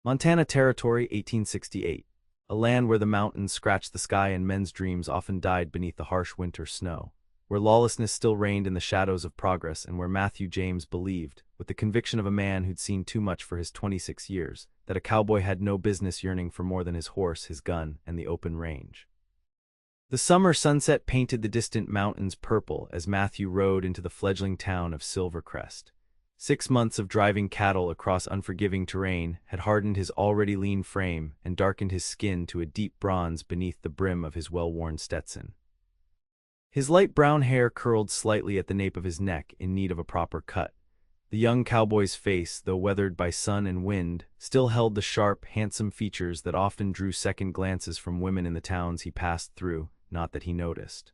Montana Territory, 1868. A land where the mountains scratched the sky and men's dreams often died beneath the harsh winter snow. Where lawlessness still reigned in the shadows of progress, and where Matthew James believed, with the conviction of a man who'd seen too much for his 26 years, that a cowboy had no business yearning for more than his horse, his gun, and the open range. The summer sunset painted the distant mountains purple as Matthew rode into the fledgling town of Silvercrest. 6 months of driving cattle across unforgiving terrain had hardened his already lean frame and darkened his skin to a deep bronze beneath the brim of his well-worn Stetson. His light brown hair curled slightly at the nape of his neck in need of a proper cut. The young cowboy's face, though weathered by sun and wind, still held the sharp, handsome features that often drew second glances from women in the towns he passed through, not that he noticed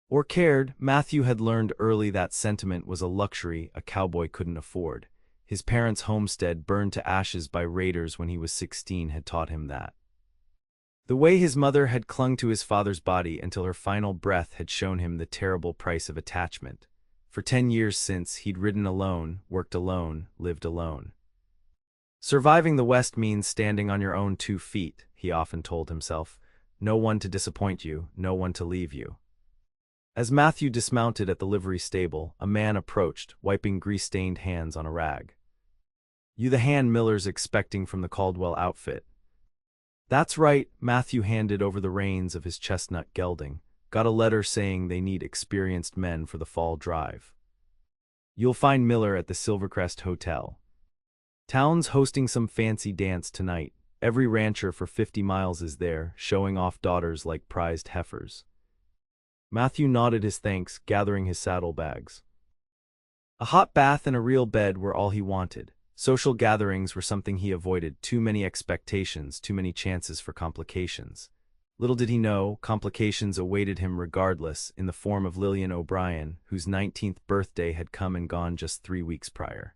or cared. Matthew had learned early that sentiment was a luxury a cowboy couldn't afford. His parents' homestead, burned to ashes by raiders when he was 16, had taught him that. The way his mother had clung to his father's body until her final breath had shown him the terrible price of attachment. For 10 years since, he'd ridden alone, worked alone, lived alone. Surviving the West means standing on your own 2 feet, he often told himself. No one to disappoint you, no one to leave you. As Matthew dismounted at the livery stable, a man approached, wiping grease-stained hands on a rag. "You the hand Miller's expecting from the Caldwell outfit?" "That's right." Matthew handed over the reins of his chestnut gelding. "Got a letter saying they need experienced men for the fall drive. You'll find Miller at the Silvercrest Hotel. Town's hosting some fancy dance tonight. Every rancher for 50 miles is there, showing off daughters like prized heifers." Matthew nodded his thanks, gathering his saddlebags. A hot bath and a real bed were all he wanted. Social gatherings were something he avoided. Too many expectations, too many chances for complications. Little did he know, complications awaited him regardless, in the form of Lillian O'Brien, whose 19th birthday had come and gone just 3 weeks prior.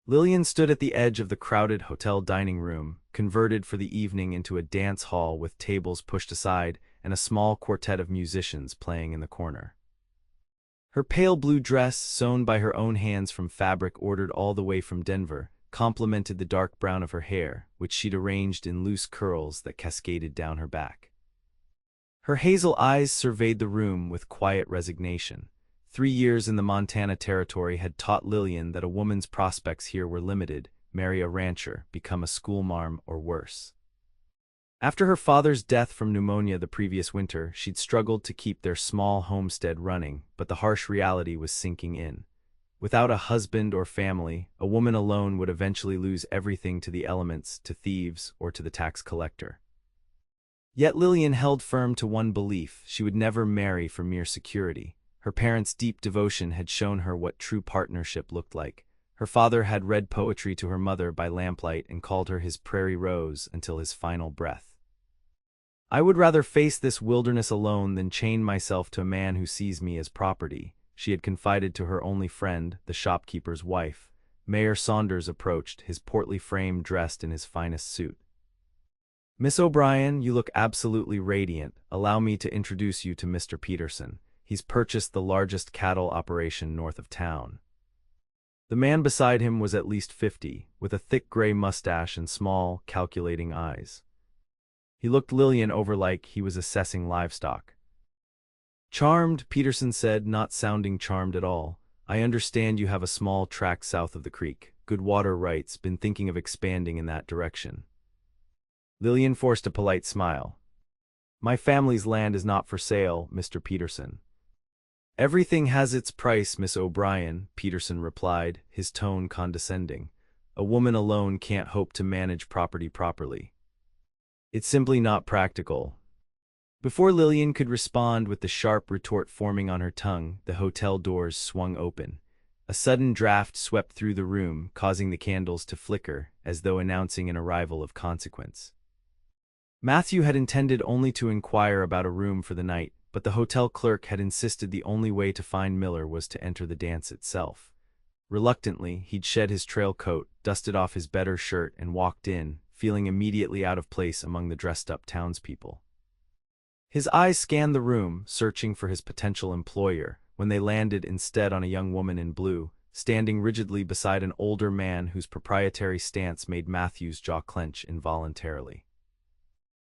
Lillian stood at the edge of the crowded hotel dining room, converted for the evening into a dance hall with tables pushed aside and a small quartet of musicians playing in the corner. Her pale blue dress, sewn by her own hands from fabric ordered all the way from Denver, complemented the dark brown of her hair, which she'd arranged in loose curls that cascaded down her back. Her hazel eyes surveyed the room with quiet resignation. 3 years in the Montana Territory had taught Lillian that a woman's prospects here were limited: marry a rancher, become a schoolmarm, or worse. After her father's death from pneumonia the previous winter, she'd struggled to keep their small homestead running, but the harsh reality was sinking in. Without a husband or family, a woman alone would eventually lose everything to the elements, to thieves, or to the tax collector. Yet Lillian held firm to one belief: she would never marry for mere security. Her parents' deep devotion had shown her what true partnership looked like. Her father had read poetry to her mother by lamplight and called her his prairie rose until his final breath. "I would rather face this wilderness alone than chain myself to a man who sees me as property," she had confided to her only friend, the shopkeeper's wife. Mayor Saunders approached, his portly frame dressed in his finest suit. "Miss O'Brien, you look absolutely radiant. Allow me to introduce you to Mr. Peterson. He's purchased the largest cattle operation north of town." The man beside him was at least 50, with a thick gray mustache and small, calculating eyes. He looked Lillian over like he was assessing livestock. "Charmed," Peterson said, not sounding charmed at all. "I understand you have a small tract south of the creek. Good water rights, been thinking of expanding in that direction." Lillian forced a polite smile. "My family's land is not for sale, Mr. Peterson." "Everything has its price, Miss O'Brien," Peterson replied, his tone condescending. "A woman alone can't hope to manage property properly. It's simply not practical." Before Lillian could respond, with the sharp retort forming on her tongue, the hotel doors swung open. A sudden draft swept through the room, causing the candles to flicker, as though announcing an arrival of consequence. Matthew had intended only to inquire about a room for the night, but the hotel clerk had insisted the only way to find Miller was to enter the dance itself. Reluctantly, he'd shed his trail coat, dusted off his better shirt, and walked in, feeling immediately out of place among the dressed-up townspeople. His eyes scanned the room, searching for his potential employer, when they landed instead on a young woman in blue, standing rigidly beside an older man whose proprietary stance made Matthew's jaw clench involuntarily.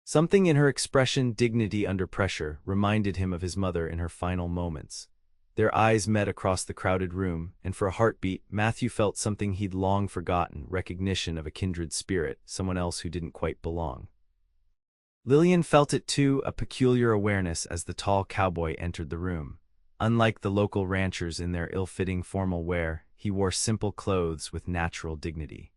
Something in her expression, dignity under pressure, reminded him of his mother in her final moments. Their eyes met across the crowded room, and for a heartbeat, Matthew felt something he'd long forgotten, recognition of a kindred spirit, someone else who didn't quite belong. Lillian felt it too, a peculiar awareness as the tall cowboy entered the room. Unlike the local ranchers in their ill-fitting formal wear, he wore simple clothes with natural dignity.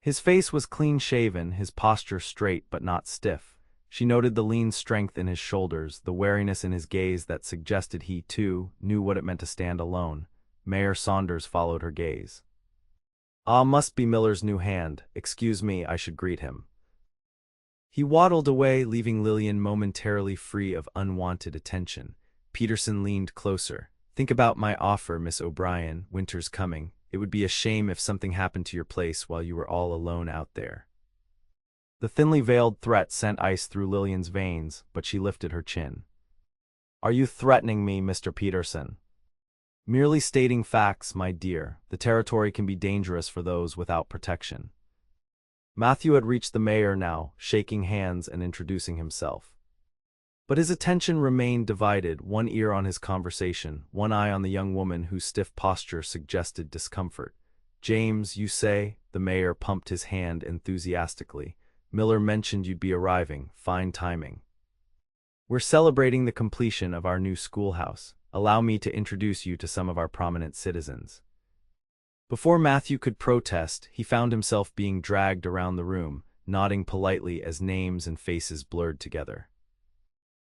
His face was clean-shaven, his posture straight but not stiff. She noted the lean strength in his shoulders, the wariness in his gaze that suggested he, too, knew what it meant to stand alone. Mayor Saunders followed her gaze. "Ah, must be Miller's new hand. Excuse me, I should greet him." He waddled away, leaving Lillian momentarily free of unwanted attention. Peterson leaned closer. "Think about my offer, Miss O'Brien. Winter's coming. It would be a shame if something happened to your place while you were all alone out there." The thinly veiled threat sent ice through Lillian's veins, but she lifted her chin. "Are you threatening me, Mr. Peterson?" "Merely stating facts, my dear. The territory can be dangerous for those without protection." Matthew had reached the mayor now, shaking hands and introducing himself. But his attention remained divided, one ear on his conversation, one eye on the young woman whose stiff posture suggested discomfort. "James, you say?" The mayor pumped his hand enthusiastically. "Miller mentioned you'd be arriving. Fine timing. We're celebrating the completion of our new schoolhouse. Allow me to introduce you to some of our prominent citizens." Before Matthew could protest, he found himself being dragged around the room, nodding politely as names and faces blurred together.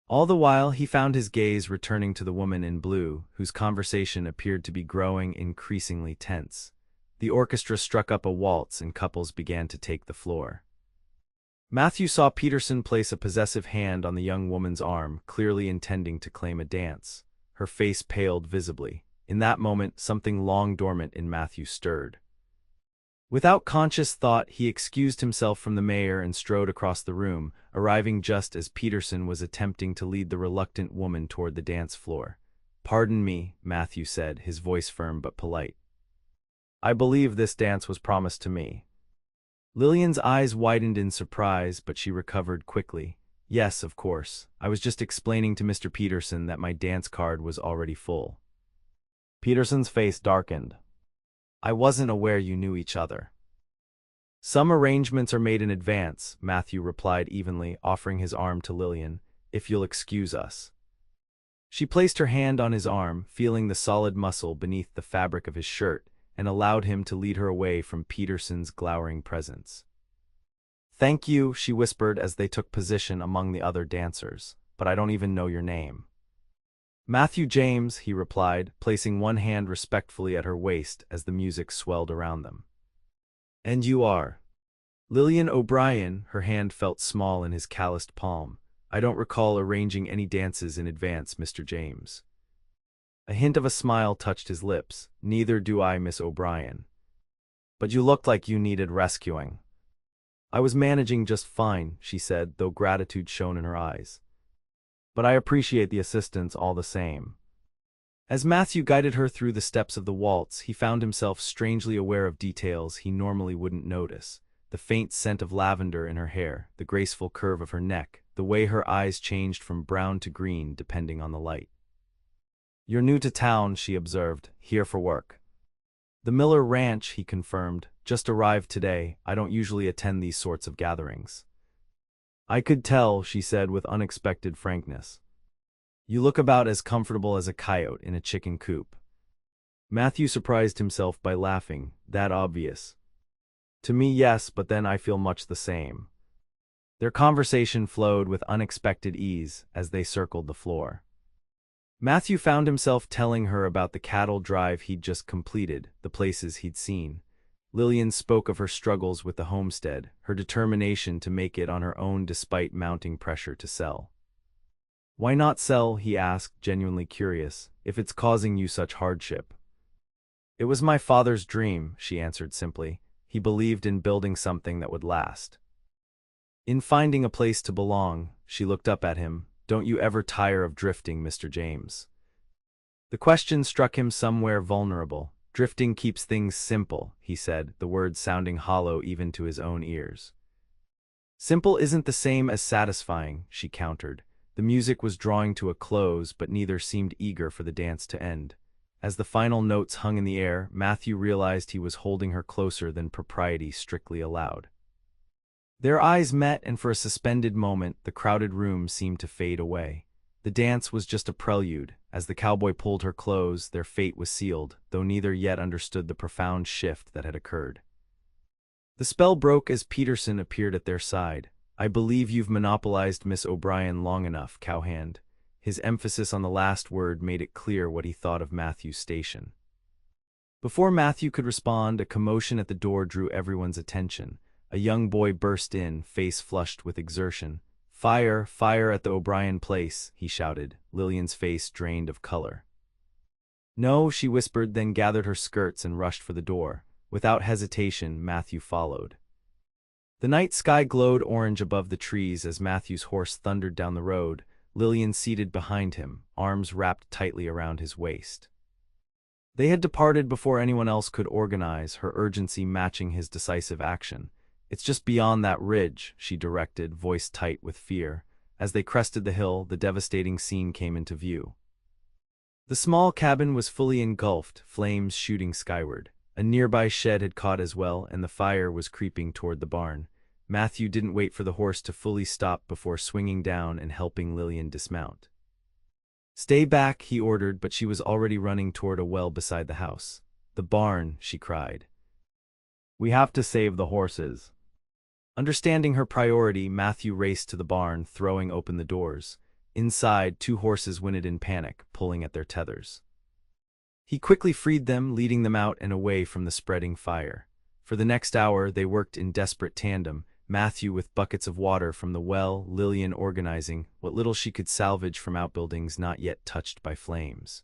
All the while, he found his gaze returning to the woman in blue, whose conversation appeared to be growing increasingly tense. The orchestra struck up a waltz and couples began to take the floor. Matthew saw Peterson place a possessive hand on the young woman's arm, clearly intending to claim a dance. Her face paled visibly. In that moment, something long dormant in Matthew stirred. Without conscious thought, he excused himself from the mayor and strode across the room, arriving just as Peterson was attempting to lead the reluctant woman toward the dance floor. "Pardon me," Matthew said, his voice firm but polite. "I believe this dance was promised to me." Lillian's eyes widened in surprise, but she recovered quickly. "Yes, of course. I was just explaining to Mr. Peterson that my dance card was already full." Peterson's face darkened. "I wasn't aware you knew each other." "Some arrangements are made in advance," Matthew replied evenly, offering his arm to Lillian, "if you'll excuse us." She placed her hand on his arm, feeling the solid muscle beneath the fabric of his shirt, and allowed him to lead her away from Peterson's glowering presence. "Thank you," she whispered as they took position among the other dancers, "but I don't even know your name." "Matthew James," he replied, placing one hand respectfully at her waist as the music swelled around them. "And you are?" "Lillian O'Brien." Her hand felt small in his calloused palm. "I don't recall arranging any dances in advance, Mr. James." A hint of a smile touched his lips. "Neither do I, Miss O'Brien. But you looked like you needed rescuing." "I was managing just fine," she said, though gratitude shone in her eyes. "But I appreciate the assistance all the same." As Matthew guided her through the steps of the waltz, he found himself strangely aware of details he normally wouldn't notice. The faint scent of lavender in her hair, the graceful curve of her neck, the way her eyes changed from brown to green depending on the light. "You're new to town," she observed. "Here for work?" "The Miller Ranch," he confirmed. "Just arrived today. I don't usually attend these sorts of gatherings." "I could tell," she said with unexpected frankness. "You look about as comfortable as a coyote in a chicken coop." Matthew surprised himself by laughing. "That obvious?" "To me, yes, but then I feel much the same." Their conversation flowed with unexpected ease as they circled the floor. Matthew found himself telling her about the cattle drive he'd just completed, the places he'd seen. Lillian spoke of her struggles with the homestead, her determination to make it on her own despite mounting pressure to sell. "Why not sell?" he asked, genuinely curious, "if it's causing you such hardship?" "It was my father's dream," she answered simply. "He believed in building something that would last. In finding a place to belong." She looked up at him. "Don't you ever tire of drifting, Mr. James?" The question struck him somewhere vulnerable. Drifting keeps things simple, he said, the words sounding hollow even to his own ears. Simple isn't the same as satisfying, she countered. The music was drawing to a close, but neither seemed eager for the dance to end. As the final notes hung in the air, Matthew realized he was holding her closer than propriety strictly allowed. Their eyes met, and for a suspended moment, the crowded room seemed to fade away. The dance was just a prelude. As the cowboy pulled her close, their fate was sealed, though neither yet understood the profound shift that had occurred. The spell broke as Peterson appeared at their side. "I believe you've monopolized Miss O'Brien long enough, cowhand." His emphasis on the last word made it clear what he thought of Matthew's station. Before Matthew could respond, a commotion at the door drew everyone's attention. A young boy burst in, face flushed with exertion. "Fire, fire at the O'Brien place," he shouted, Lillian's face drained of color. "No," she whispered, then gathered her skirts and rushed for the door. Without hesitation, Matthew followed. The night sky glowed orange above the trees as Matthew's horse thundered down the road, Lillian seated behind him, arms wrapped tightly around his waist. They had departed before anyone else could organize, her urgency matching his decisive action. "It's just beyond that ridge," she directed, voice tight with fear. As they crested the hill, the devastating scene came into view. The small cabin was fully engulfed, flames shooting skyward. A nearby shed had caught as well, and the fire was creeping toward the barn. Matthew didn't wait for the horse to fully stop before swinging down and helping Lillian dismount. "Stay back," he ordered, but she was already running toward a well beside the house. "The barn," she cried. "We have to save the horses." Understanding her priority, Matthew raced to the barn, throwing open the doors. Inside, two horses whinnied in panic, pulling at their tethers. He quickly freed them, leading them out and away from the spreading fire. For the next hour, they worked in desperate tandem, Matthew with buckets of water from the well, Lillian organizing what little she could salvage from outbuildings not yet touched by flames.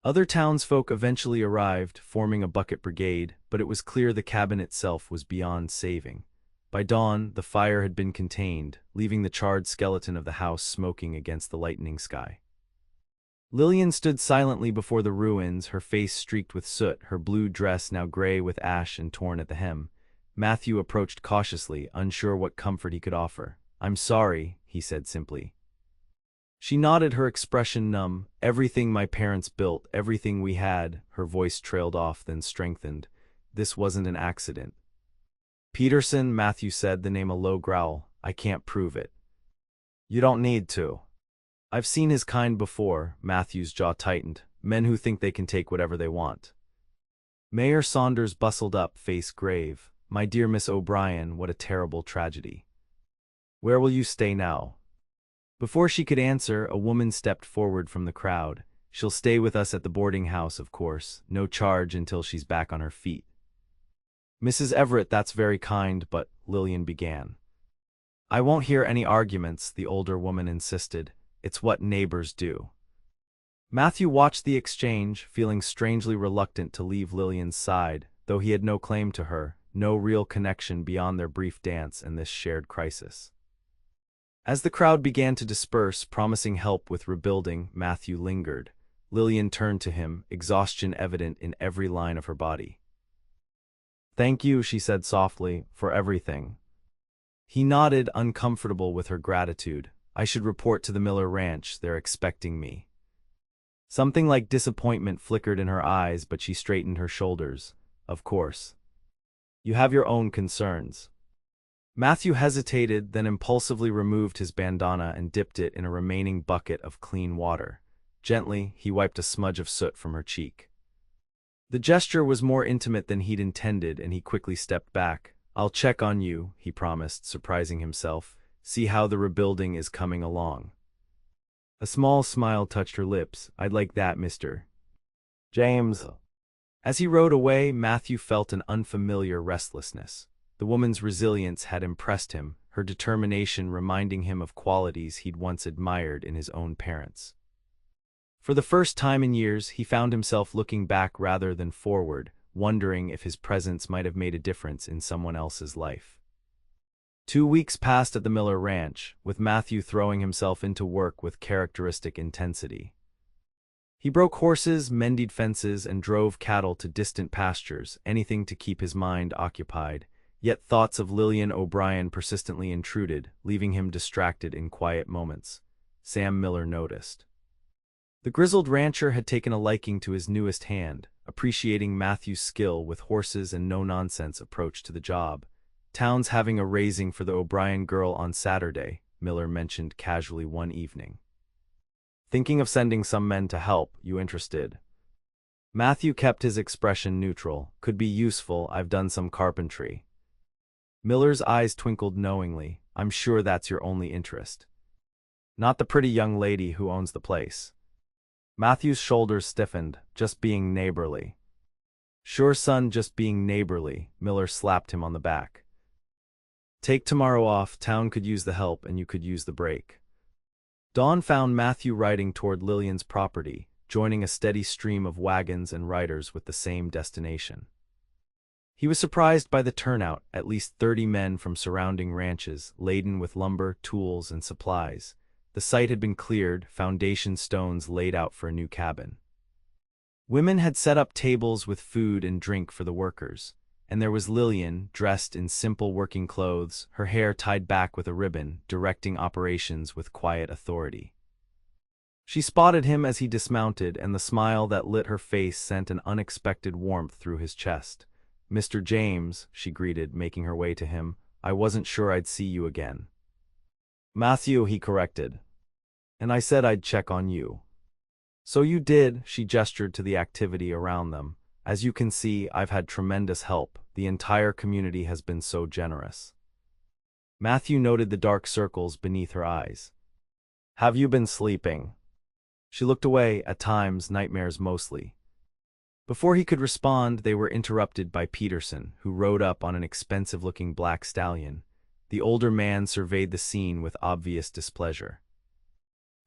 Other townsfolk eventually arrived, forming a bucket brigade, but it was clear the cabin itself was beyond saving. By dawn, the fire had been contained, leaving the charred skeleton of the house smoking against the lightening sky. Lillian stood silently before the ruins, her face streaked with soot, her blue dress now gray with ash and torn at the hem. Matthew approached cautiously, unsure what comfort he could offer. "I'm sorry," he said simply. She nodded, her expression numb. "Everything my parents built, everything we had," her voice trailed off, then strengthened. "This wasn't an accident." "Peterson," Matthew said, the name a low growl. "I can't prove it." "You don't need to." "I've seen his kind before," Matthew's jaw tightened. "Men who think they can take whatever they want." Mayor Saunders bustled up, face grave. "My dear Miss O'Brien, what a terrible tragedy. Where will you stay now?" Before she could answer, a woman stepped forward from the crowd. "She'll stay with us at the boarding house, of course. No charge until she's back on her feet." "Mrs. Everett, that's very kind, but," Lillian began. "I won't hear any arguments," the older woman insisted. "It's what neighbors do." Matthew watched the exchange, feeling strangely reluctant to leave Lillian's side, though he had no claim to her, no real connection beyond their brief dance and this shared crisis. As the crowd began to disperse, promising help with rebuilding, Matthew lingered. Lillian turned to him, exhaustion evident in every line of her body. "Thank you," she said softly, "for everything." He nodded, uncomfortable with her gratitude. "I should report to the Miller Ranch, they're expecting me." Something like disappointment flickered in her eyes, but she straightened her shoulders. "Of course. You have your own concerns." Matthew hesitated, then impulsively removed his bandana and dipped it in a remaining bucket of clean water. Gently, he wiped a smudge of soot from her cheek. The gesture was more intimate than he'd intended, and he quickly stepped back. "I'll check on you," he promised, surprising himself. "See how the rebuilding is coming along." A small smile touched her lips. "I'd like that, Mr. James." As he rode away, Matthew felt an unfamiliar restlessness. The woman's resilience had impressed him, her determination reminding him of qualities he'd once admired in his own parents. For the first time in years, he found himself looking back rather than forward, wondering if his presence might have made a difference in someone else's life. 2 weeks passed at the Miller Ranch, with Matthew throwing himself into work with characteristic intensity. He broke horses, mended fences, and drove cattle to distant pastures, anything to keep his mind occupied. Yet thoughts of Lillian O'Brien persistently intruded, leaving him distracted in quiet moments. Sam Miller noticed. The grizzled rancher had taken a liking to his newest hand, appreciating Matthew's skill with horses and no-nonsense approach to the job. "Town's having a raising for the O'Brien girl on Saturday," Miller mentioned casually one evening. "Thinking of sending some men to help, you interested?" Matthew kept his expression neutral. "Could be useful, I've done some carpentry." Miller's eyes twinkled knowingly. "I'm sure that's your only interest. Not the pretty young lady who owns the place." Matthew's shoulders stiffened. "Just being neighborly." "Sure son, just being neighborly," Miller slapped him on the back. "Take tomorrow off, town could use the help and you could use the break." Dawn found Matthew riding toward Lillian's property, joining a steady stream of wagons and riders with the same destination. He was surprised by the turnout, at least 30 men from surrounding ranches, laden with lumber, tools, and supplies. The site had been cleared, foundation stones laid out for a new cabin. Women had set up tables with food and drink for the workers, and there was Lillian, dressed in simple working clothes, her hair tied back with a ribbon, directing operations with quiet authority. She spotted him as he dismounted, and the smile that lit her face sent an unexpected warmth through his chest. "Mr. James," she greeted, making her way to him, "I wasn't sure I'd see you again." "Matthew," he corrected. "And I said I'd check on you." "So you did," she gestured to the activity around them. "As you can see, I've had tremendous help. The entire community has been so generous." Matthew noted the dark circles beneath her eyes. "Have you been sleeping?" She looked away, at times, nightmares mostly. Before he could respond, they were interrupted by Peterson, who rode up on an expensive-looking black stallion. The older man surveyed the scene with obvious displeasure.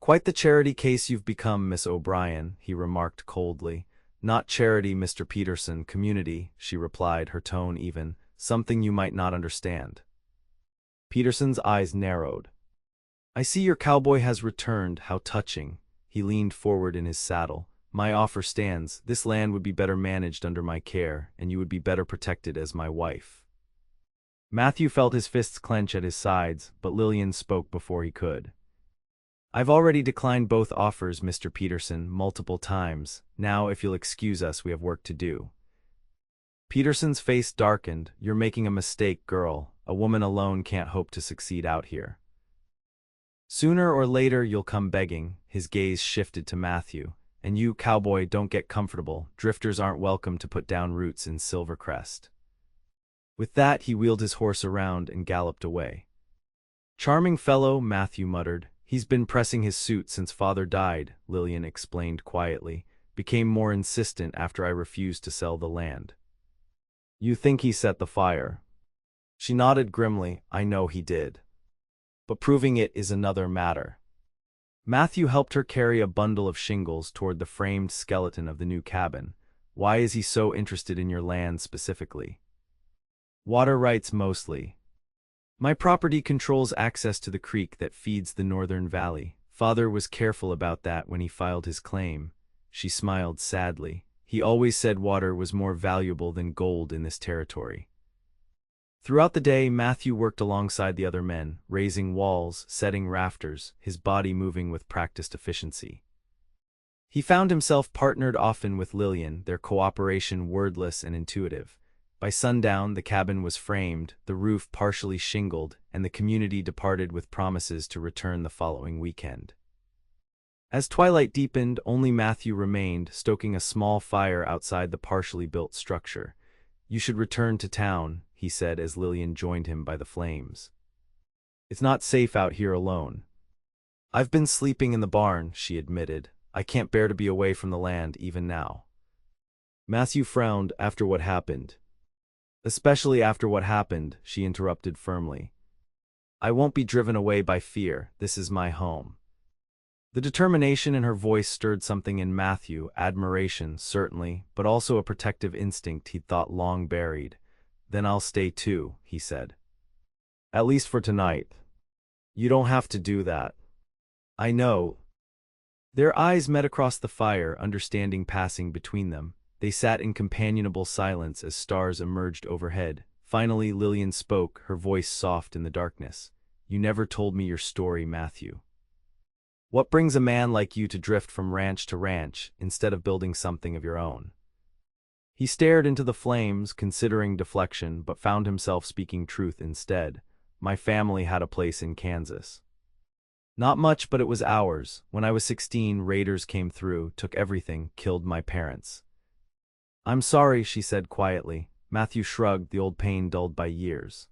"Quite the charity case you've become, Miss O'Brien," he remarked coldly. "Not charity, Mr. Peterson, community," she replied, her tone even. "Something you might not understand." Peterson's eyes narrowed. "I see your cowboy has returned, how touching." He leaned forward in his saddle. "My offer stands. This land would be better managed under my care, and you would be better protected as my wife." Matthew felt his fists clench at his sides, but Lillian spoke before he could. "I've already declined both offers, Mr. Peterson, multiple times. Now, if you'll excuse us, we have work to do." Peterson's face darkened. "You're making a mistake, girl. A woman alone can't hope to succeed out here. Sooner or later, you'll come begging." His gaze shifted to Matthew. "And you, cowboy, don't get comfortable. Drifters aren't welcome to put down roots in Silvercrest." With that, he wheeled his horse around and galloped away. "Charming fellow," Matthew muttered. "He's been pressing his suit since father died," Lillian explained quietly. "Became more insistent after I refused to sell the land." "You think he set the fire?" She nodded grimly. "I know he did. But proving it is another matter." Matthew helped her carry a bundle of shingles toward the framed skeleton of the new cabin. "Why is he so interested in your land specifically?" "Water rights mostly. My property controls access to the creek that feeds the northern valley. Father was careful about that when he filed his claim." She smiled sadly. "He always said water was more valuable than gold in this territory." Throughout the day, Matthew worked alongside the other men, raising walls, setting rafters, his body moving with practiced efficiency. He found himself partnered often with Lillian, their cooperation wordless and intuitive. By sundown, the cabin was framed, the roof partially shingled, and the community departed with promises to return the following weekend. As twilight deepened, only Matthew remained, stoking a small fire outside the partially built structure. "You should return to town," he said as Lillian joined him by the flames. "It's not safe out here alone." "I've been sleeping in the barn," she admitted. "I can't bear to be away from the land even now." Matthew frowned. "After what happened?" "Especially after what happened," she interrupted firmly. "I won't be driven away by fear. This is my home." The determination in her voice stirred something in Matthew, admiration, certainly, but also a protective instinct he'd thought long buried. "Then I'll stay too," he said. "At least for tonight." "You don't have to do that." "I know." Their eyes met across the fire, understanding passing between them. They sat in companionable silence as stars emerged overhead. Finally, Lillian spoke, her voice soft in the darkness. "You never told me your story, Matthew. What brings a man like you to drift from ranch to ranch, instead of building something of your own?" He stared into the flames, considering deflection, but found himself speaking truth instead. "My family had a place in Kansas. Not much, but it was ours. When I was 16, raiders came through, took everything, killed my parents." "I'm sorry," she said quietly. Matthew shrugged, the old pain dulled by years.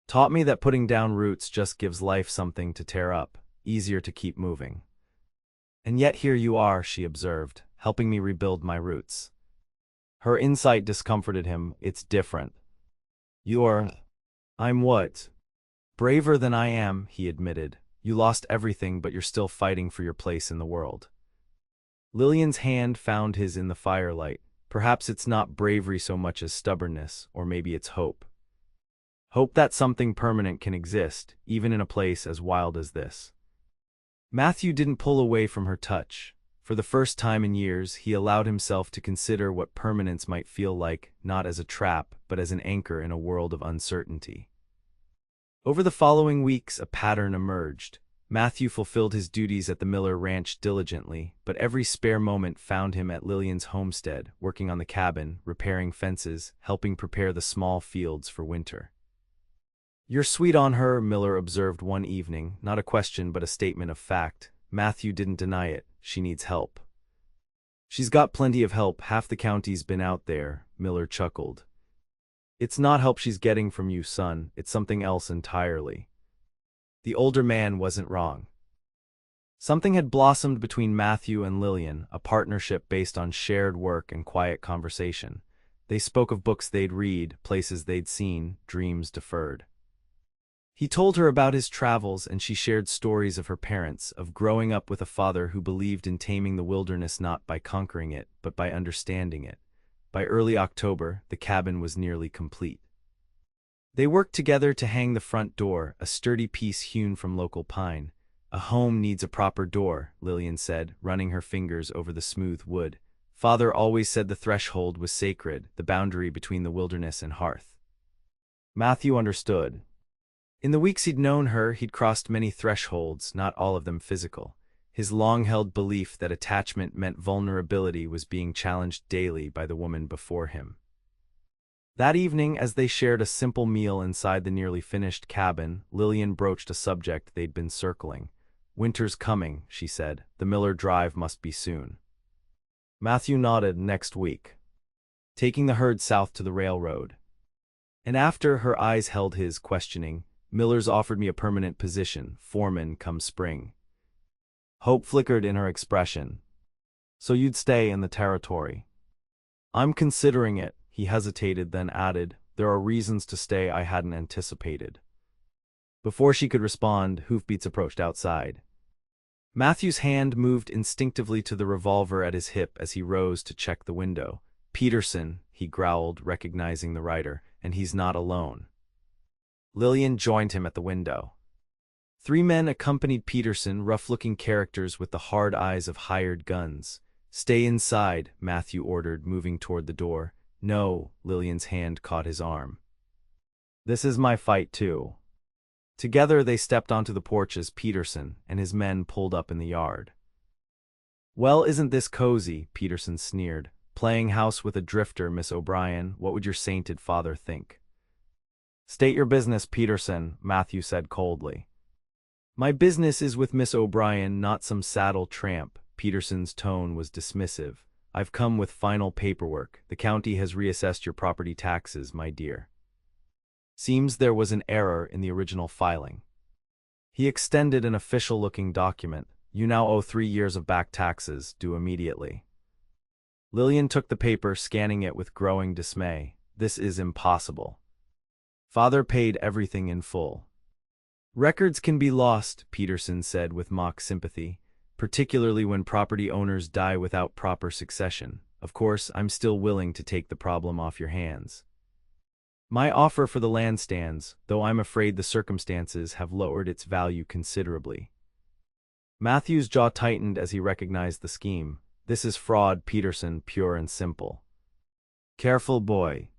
"Taught me that putting down roots just gives life something to tear up, easier to keep moving." "And yet here you are," she observed, "helping me rebuild my roots." Her insight discomforted him. "It's different. You're... I'm what? Braver than I am," he admitted. "You lost everything, but you're still fighting for your place in the world." Lillian's hand found his in the firelight. "Perhaps it's not bravery so much as stubbornness, or maybe it's hope. Hope that something permanent can exist, even in a place as wild as this." Matthew didn't pull away from her touch. For the first time in years, he allowed himself to consider what permanence might feel like, not as a trap, but as an anchor in a world of uncertainty. Over the following weeks, a pattern emerged. Matthew fulfilled his duties at the Miller Ranch diligently, but every spare moment found him at Lillian's homestead, working on the cabin, repairing fences, helping prepare the small fields for winter. "You're sweet on her," Miller observed one evening, not a question but a statement of fact. Matthew didn't deny it. "She needs help." "She's got plenty of help, half the county's been out there," Miller chuckled. "It's not help she's getting from you, son, it's something else entirely." The older man wasn't wrong. Something had blossomed between Matthew and Lillian, a partnership based on shared work and quiet conversation. They spoke of books they'd read, places they'd seen, dreams deferred. He told her about his travels, and she shared stories of her parents, of growing up with a father who believed in taming the wilderness not by conquering it, but by understanding it. By early October, the cabin was nearly complete. They worked together to hang the front door, a sturdy piece hewn from local pine. "A home needs a proper door," Lillian said, running her fingers over the smooth wood. "Father always said the threshold was sacred, the boundary between the wilderness and hearth." Matthew understood. In the weeks he'd known her, he'd crossed many thresholds, not all of them physical. His long-held belief that attachment meant vulnerability was being challenged daily by the woman before him. That evening, as they shared a simple meal inside the nearly finished cabin, Lillian broached a subject they'd been circling. "Winter's coming," she said. "The Miller drive must be soon." Matthew nodded. "Next week. Taking the herd south to the railroad." And after, her eyes held his, questioning, "Miller's offered me a permanent position, foreman come spring." Hope flickered in her expression. "So you'd stay in the territory?" "I'm considering it." He hesitated, then added, "There are reasons to stay I hadn't anticipated." Before she could respond, hoofbeats approached outside. Matthew's hand moved instinctively to the revolver at his hip as he rose to check the window. "Peterson," he growled, recognizing the rider, "and he's not alone." Lillian joined him at the window. Three men accompanied Peterson, rough-looking characters with the hard eyes of hired guns. "Stay inside," Matthew ordered, moving toward the door. "No," Lillian's hand caught his arm. "This is my fight too." Together they stepped onto the porch as Peterson and his men pulled up in the yard. "Well, isn't this cozy?" Peterson sneered. "Playing house with a drifter, Miss O'Brien. What would your sainted father think?" "State your business, Peterson," Matthew said coldly. "My business is with Miss O'Brien, not some saddle tramp." Peterson's tone was dismissive. "I've come with final paperwork. The county has reassessed your property taxes, my dear." Seems there was an error in the original filing. He extended an official-looking document. "You now owe 3 years of back taxes, due immediately." Lillian took the paper, scanning it with growing dismay. "This is impossible. Father paid everything in full." "Records can be lost," Peterson said with mock sympathy, "particularly when property owners die without proper succession. Of course, I'm still willing to take the problem off your hands. My offer for the land stands, though I'm afraid the circumstances have lowered its value considerably." Matthew's jaw tightened as he recognized the scheme. This is fraud, Peterson, pure and simple. Careful, boy.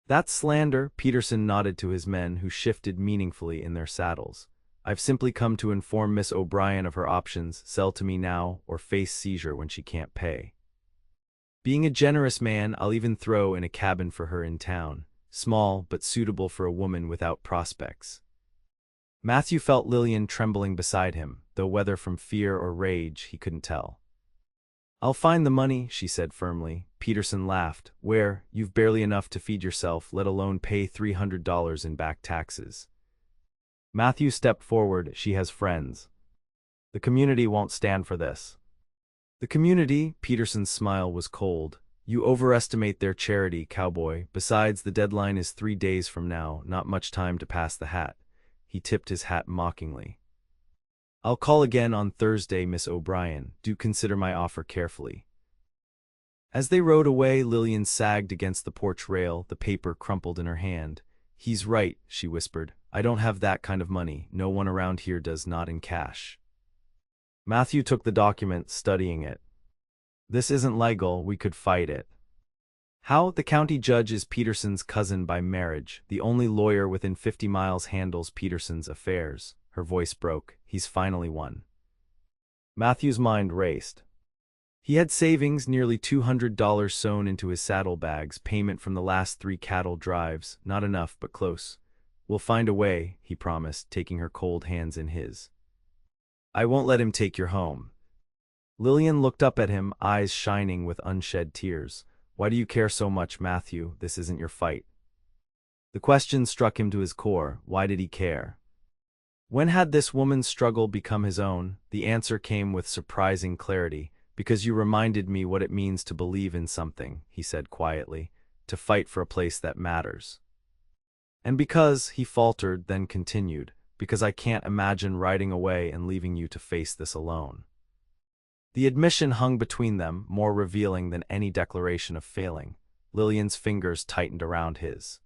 That's slander, Peterson nodded to his men, who shifted meaningfully in their saddles. I've simply come to inform Miss O'Brien of her options: sell to me now or face seizure when she can't pay. Being a generous man, I'll even throw in a cabin for her in town, small but suitable for a woman without prospects. Matthew felt Lillian trembling beside him, though whether from fear or rage he couldn't tell. I'll find the money, she said firmly. Peterson laughed. Where? You've barely enough to feed yourself, let alone pay $300 in back taxes. Matthew stepped forward. She has friends. The community won't stand for this. The community? Peterson's smile was cold. You overestimate their charity, Cowboy. Besides, the deadline is 3 days from now, not much time to pass the hat. He tipped his hat mockingly. I'll call again on Thursday, Miss O'Brien. Do consider my offer carefully. As they rode away, Lillian sagged against the porch rail, the paper crumpled in her hand. He's right, she whispered. I don't have that kind of money. No one around here does, not in cash. Matthew took the document, studying it. This isn't legal, we could fight it. How? The county judge is Peterson's cousin by marriage. The only lawyer within 50 miles handles Peterson's affairs. Her voice broke. He's finally won. Matthew's mind raced. He had savings, nearly $200 sewn into his saddlebags, payment from the last 3 cattle drives. Not enough, but close. We'll find a way, he promised, taking her cold hands in his. I won't let him take your home. Lillian looked up at him, eyes shining with unshed tears. Why do you care so much, Matthew? This isn't your fight. The question struck him to his core. Why did he care? When had this woman's struggle become his own? The answer came with surprising clarity. Because you reminded me what it means to believe in something, he said quietly, to fight for a place that matters. And because, he faltered, then continued, because I can't imagine riding away and leaving you to face this alone. The admission hung between them, more revealing than any declaration of failing. Lillian's fingers tightened around his.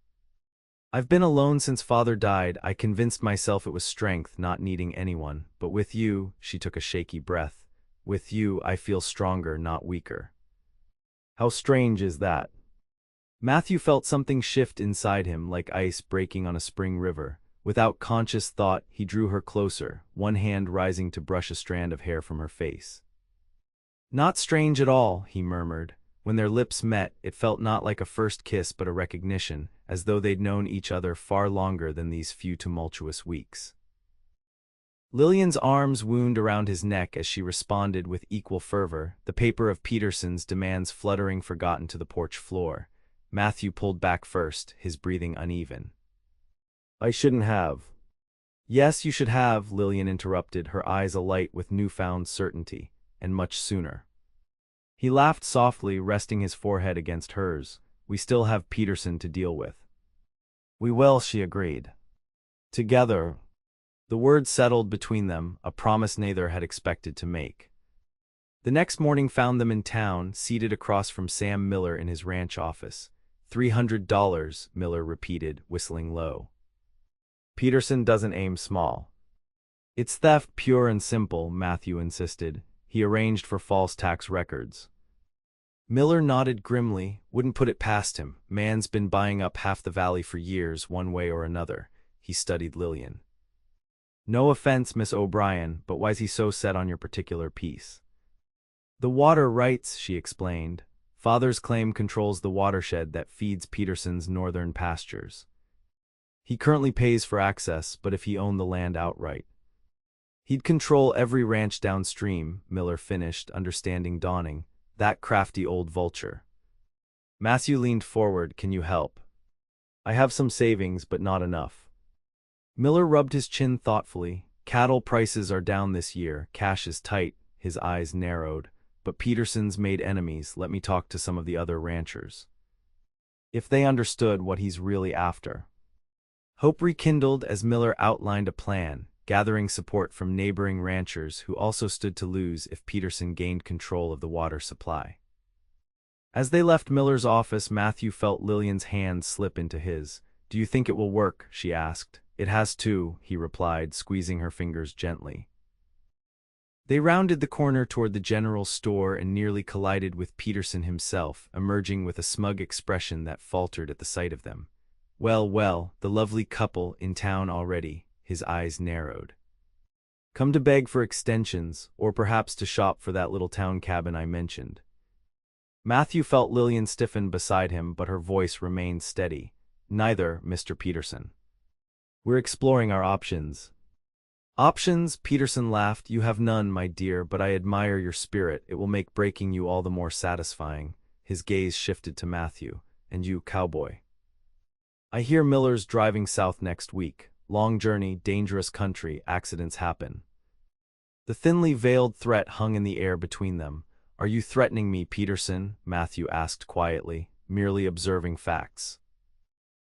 I've been alone since Father died. I convinced myself it was strength, not needing anyone. But with you, she took a shaky breath. With you, I feel stronger, not weaker. How strange is that? Matthew felt something shift inside him, like ice breaking on a spring river. Without conscious thought, he drew her closer, one hand rising to brush a strand of hair from her face. Not strange at all, he murmured. When their lips met, it felt not like a first kiss but a recognition, as though they'd known each other far longer than these few tumultuous weeks. Lillian's arms wound around his neck as she responded with equal fervor, the paper of Peterson's demands fluttering forgotten to the porch floor. Matthew pulled back first, his breathing uneven. I shouldn't have. Yes, you should have, Lillian interrupted, her eyes alight with newfound certainty, and much sooner. He laughed softly, resting his forehead against hers. We still have Peterson to deal with. We will, she agreed. Together. The words settled between them, a promise neither had expected to make. The next morning found them in town, seated across from Sam Miller in his ranch office. $300, Miller repeated, whistling low. Peterson doesn't aim small. It's theft, pure and simple, Matthew insisted. He arranged for false tax records. Miller nodded grimly, wouldn't put it past him. Man's been buying up half the valley for years, one way or another. He studied Lillian. No offense, Miss O'Brien, but why's he so set on your particular piece? The water rights, she explained. Father's claim controls the watershed that feeds Peterson's northern pastures. He currently pays for access, but if he owned the land outright, he'd control every ranch downstream, Miller finished, understanding dawning. That crafty old vulture. Matthew leaned forward. Can you help? I have some savings, but not enough. Miller rubbed his chin thoughtfully. Cattle prices are down this year. Cash is tight. His eyes narrowed. But Peterson's made enemies. Let me talk to some of the other ranchers. If they understood what he's really after. Hope rekindled as Miller outlined a plan, gathering support from neighboring ranchers who also stood to lose if Peterson gained control of the water supply. As they left Miller's office, Matthew felt Lillian's hand slip into his. Do you think it will work? She asked. It has to, he replied, squeezing her fingers gently. They rounded the corner toward the general store and nearly collided with Peterson himself, emerging with a smug expression that faltered at the sight of them. Well, well, the lovely couple in town already, his eyes narrowed. Come to beg for extensions, or perhaps to shop for that little town cabin I mentioned. Matthew felt Lillian stiffen beside him, but her voice remained steady. Neither, Mr. Peterson. We're exploring our options. Options? Peterson laughed. You have none, my dear, but I admire your spirit. It will make breaking you all the more satisfying. His gaze shifted to Matthew. And you, Cowboy. I hear Miller's driving south next week. Long journey, dangerous country, accidents happen. The thinly veiled threat hung in the air between them. Are you threatening me, Peterson? Matthew asked quietly, merely observing facts.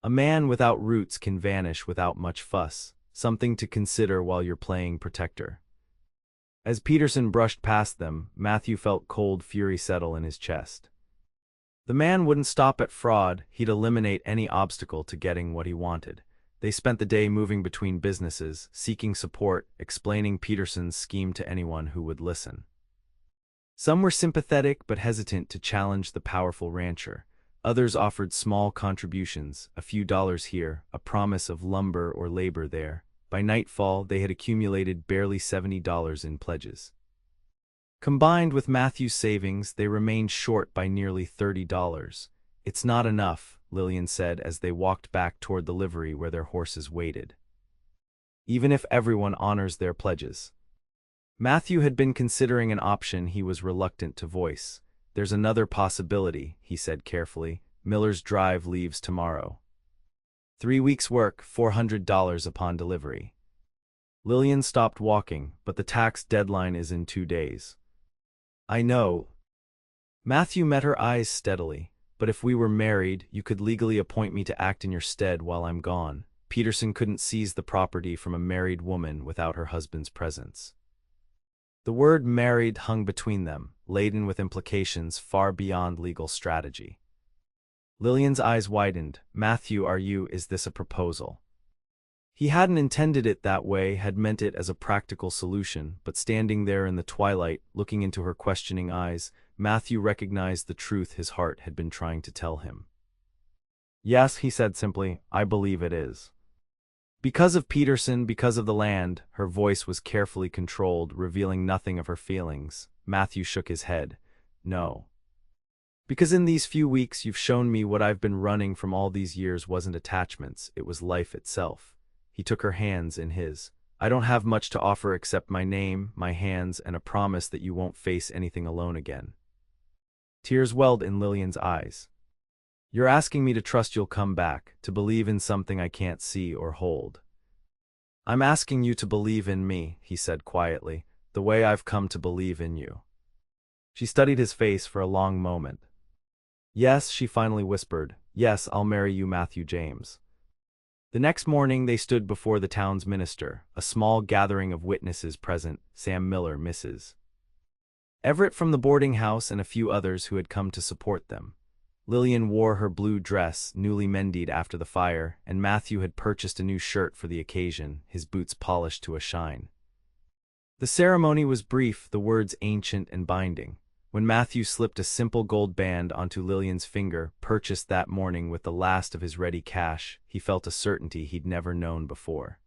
A man without roots can vanish without much fuss. Something to consider while you're playing protector. As Peterson brushed past them, Matthew felt cold fury settle in his chest. The man wouldn't stop at fraud, he'd eliminate any obstacle to getting what he wanted. They spent the day moving between businesses, seeking support, explaining Peterson's scheme to anyone who would listen. Some were sympathetic but hesitant to challenge the powerful rancher. Others offered small contributions, a few dollars here, a promise of lumber or labor there. By nightfall, they had accumulated barely $70 in pledges. Combined with Matthew's savings, they remained short by nearly $30. It's not enough, Lillian said as they walked back toward the livery where their horses waited. Even if everyone honors their pledges. Matthew had been considering an option he was reluctant to voice. There's another possibility, he said carefully. Miller's drive leaves tomorrow. 3 weeks' work, $400 upon delivery. Lillian stopped walking, but the tax deadline is in 2 days. I know. Matthew met her eyes steadily. But if we were married, you could legally appoint me to act in your stead while I'm gone. Peterson couldn't seize the property from a married woman without her husband's presence. The word married hung between them, laden with implications far beyond legal strategy. Lillian's eyes widened. Matthew, is this a proposal? He hadn't intended it that way, had meant it as a practical solution, but standing there in the twilight, looking into her questioning eyes, Matthew recognized the truth his heart had been trying to tell him. Yes, he said simply, I believe it is. Because of Peterson, because of the land, her voice was carefully controlled, revealing nothing of her feelings. Matthew shook his head. No. Because in these few weeks you've shown me what I've been running from all these years wasn't attachments, it was life itself. He took her hands in his. I don't have much to offer except my name, my hands, and a promise that you won't face anything alone again. Tears welled in Lillian's eyes. You're asking me to trust you'll come back, to believe in something I can't see or hold. I'm asking you to believe in me, he said quietly, the way I've come to believe in you. She studied his face for a long moment. Yes, she finally whispered, yes, I'll marry you, Matthew James. The next morning they stood before the town's minister, a small gathering of witnesses present, Sam Miller, Mrs. Everett from the boarding house and a few others who had come to support them. Lillian wore her blue dress, newly mended after the fire, and Matthew had purchased a new shirt for the occasion, his boots polished to a shine. The ceremony was brief, the words ancient and binding. When Matthew slipped a simple gold band onto Lillian's finger, purchased that morning with the last of his ready cash, he felt a certainty he'd never known before.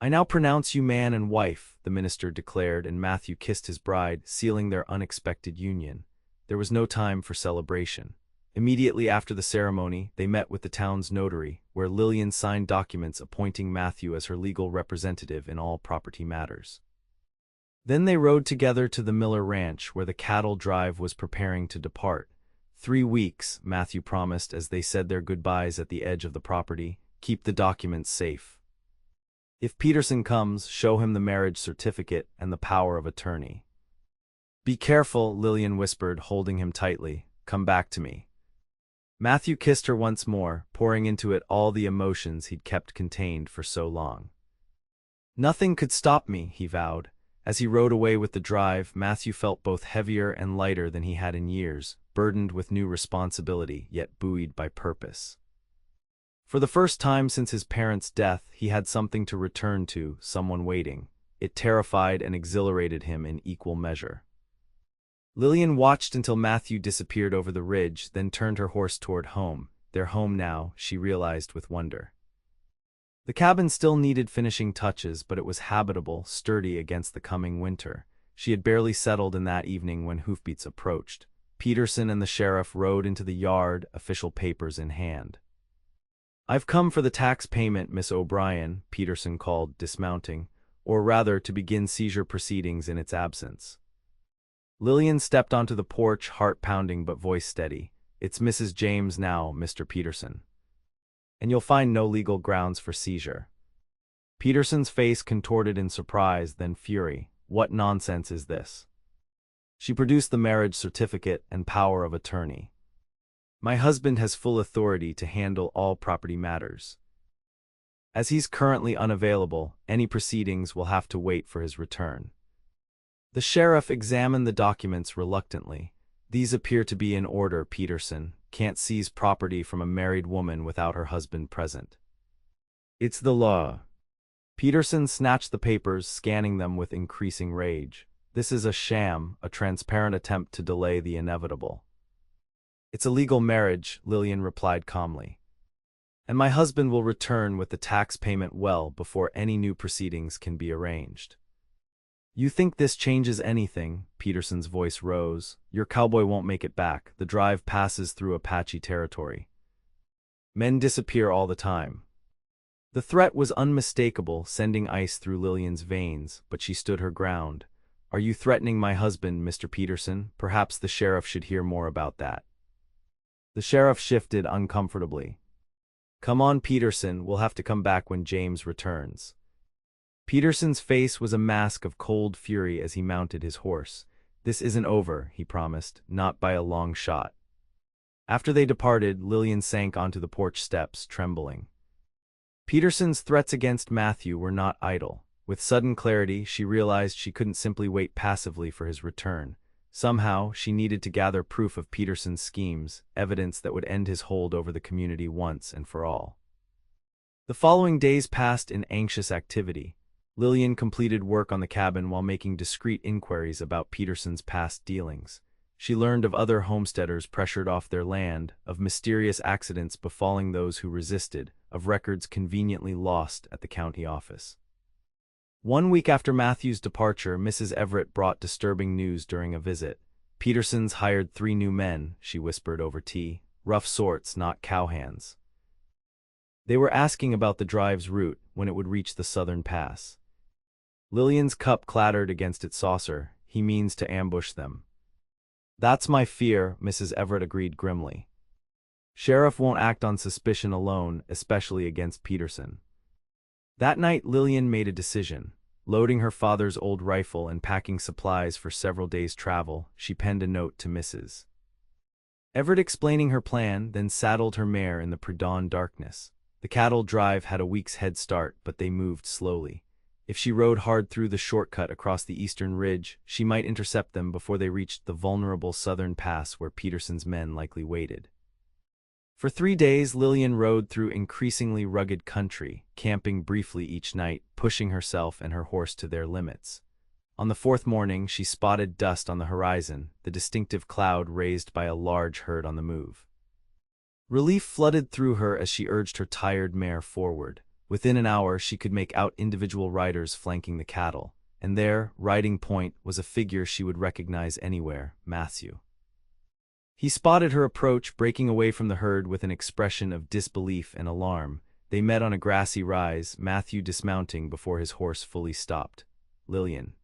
I now pronounce you man and wife, the minister declared, and Matthew kissed his bride, sealing their unexpected union. There was no time for celebration. Immediately after the ceremony, they met with the town's notary, where Lillian signed documents appointing Matthew as her legal representative in all property matters. Then they rode together to the Miller Ranch, where the cattle drive was preparing to depart. 3 weeks, Matthew promised as they said their goodbyes at the edge of the property. Keep the documents safe. If Peterson comes, show him the marriage certificate and the power of attorney. Be careful, Lillian whispered, holding him tightly. Come back to me. Matthew kissed her once more, pouring into it all the emotions he'd kept contained for so long. Nothing could stop me, he vowed. As he rode away with the drive, Matthew felt both heavier and lighter than he had in years, burdened with new responsibility, yet buoyed by purpose. For the first time since his parents' death, he had something to return to, someone waiting. It terrified and exhilarated him in equal measure. Lillian watched until Matthew disappeared over the ridge, then turned her horse toward home. Their home now, she realized with wonder. The cabin still needed finishing touches, but it was habitable, sturdy against the coming winter. She had barely settled in that evening when hoofbeats approached. Peterson and the sheriff rode into the yard, official papers in hand. "I've come for the tax payment, Miss O'Brien," Peterson called, dismounting, or rather to begin seizure proceedings in its absence. Lillian stepped onto the porch, heart pounding but voice steady. "It's Mrs. James now, Mr. Peterson. And you'll find no legal grounds for seizure." Peterson's face contorted in surprise, then fury. "What nonsense is this?" She produced the marriage certificate and power of attorney. "My husband has full authority to handle all property matters. As he's currently unavailable, any proceedings will have to wait for his return." The sheriff examined the documents reluctantly. "These appear to be in order, Peterson. Can't seize property from a married woman without her husband present." "It's the law." Peterson snatched the papers, scanning them with increasing rage. "This is a sham, a transparent attempt to delay the inevitable." "It's a legal marriage," Lillian replied calmly. "And my husband will return with the tax payment well before any new proceedings can be arranged." "You think this changes anything?" Peterson's voice rose. "Your cowboy won't make it back. The drive passes through Apache territory. Men disappear all the time." The threat was unmistakable, sending ice through Lillian's veins, but she stood her ground. "Are you threatening my husband, Mr. Peterson? Perhaps the sheriff should hear more about that." The sheriff shifted uncomfortably. "Come on, Peterson, we'll have to come back when James returns." Peterson's face was a mask of cold fury as he mounted his horse. "This isn't over," he promised, "not by a long shot." After they departed, Lillian sank onto the porch steps, trembling. Peterson's threats against Matthew were not idle. With sudden clarity, she realized she couldn't simply wait passively for his return. Somehow, she needed to gather proof of Peterson's schemes, evidence that would end his hold over the community once and for all. The following days passed in anxious activity. Lillian completed work on the cabin while making discreet inquiries about Peterson's past dealings. She learned of other homesteaders pressured off their land, of mysterious accidents befalling those who resisted, of records conveniently lost at the county office. 1 week after Matthew's departure, Mrs. Everett brought disturbing news during a visit. "Peterson's hired 3 new men," she whispered over tea. "Rough sorts, not cowhands. They were asking about the drive's route, when it would reach the southern pass." Lillian's cup clattered against its saucer. "He means to ambush them." "That's my fear," Mrs. Everett agreed grimly. "Sheriff won't act on suspicion alone, especially against Peterson." That night, Lillian made a decision. Loading her father's old rifle and packing supplies for several days' travel, she penned a note to Mrs. Everett explaining her plan, then saddled her mare in the pre-dawn darkness. The cattle drive had a week's head start, but they moved slowly. If she rode hard through the shortcut across the eastern ridge, she might intercept them before they reached the vulnerable southern pass where Peterson's men likely waited. For 3 days, Lillian rode through increasingly rugged country, camping briefly each night, pushing herself and her horse to their limits. On the 4th morning, she spotted dust on the horizon, the distinctive cloud raised by a large herd on the move. Relief flooded through her as she urged her tired mare forward. Within an hour, she could make out individual riders flanking the cattle, and there, riding point, was a figure she would recognize anywhere: Matthew. He spotted her approach, breaking away from the herd with an expression of disbelief and alarm. They met on a grassy rise, Matthew dismounting before his horse fully stopped. "Lillian.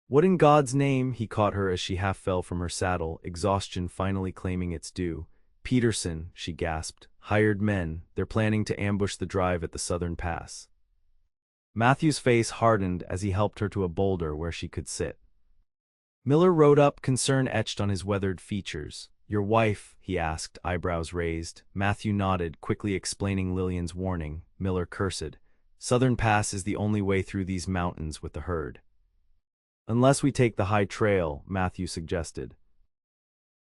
What in God's name?" He caught her as she half fell from her saddle, exhaustion finally claiming its due. "Peterson," she gasped. "Hired men. They're planning to ambush the drive at the southern pass." Matthew's face hardened as he helped her to a boulder where she could sit. Miller rode up, concern etched on his weathered features. "Your wife?" he asked, eyebrows raised. Matthew nodded, quickly explaining Lillian's warning. Miller cursed. "Southern Pass is the only way through these mountains with the herd." "Unless we take the high trail," Matthew suggested.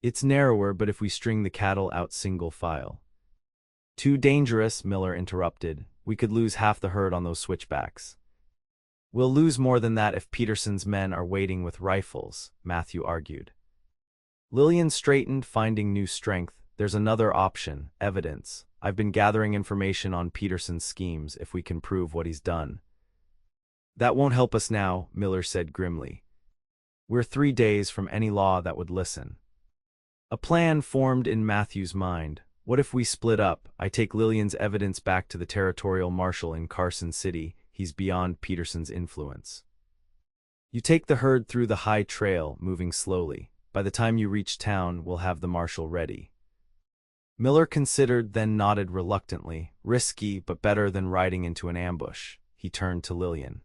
"It's narrower, but if we string the cattle out single file." "Too dangerous," Miller interrupted. "We could lose half the herd on those switchbacks." We'll lose more than that if Peterson's men are waiting with rifles, Matthew argued. Lillian straightened, finding new strength. There's another option, evidence. I've been gathering information on Peterson's schemes if we can prove what he's done. That won't help us now, Miller said grimly. We're 3 days from any law that would listen. A plan formed in Matthew's mind. What if we split up? I take Lillian's evidence back to the territorial marshal in Carson City. He's beyond Peterson's influence. You take the herd through the high trail, moving slowly. By the time you reach town, we'll have the marshal ready. Miller considered, then nodded reluctantly. Risky, but better than riding into an ambush. He turned to Lillian.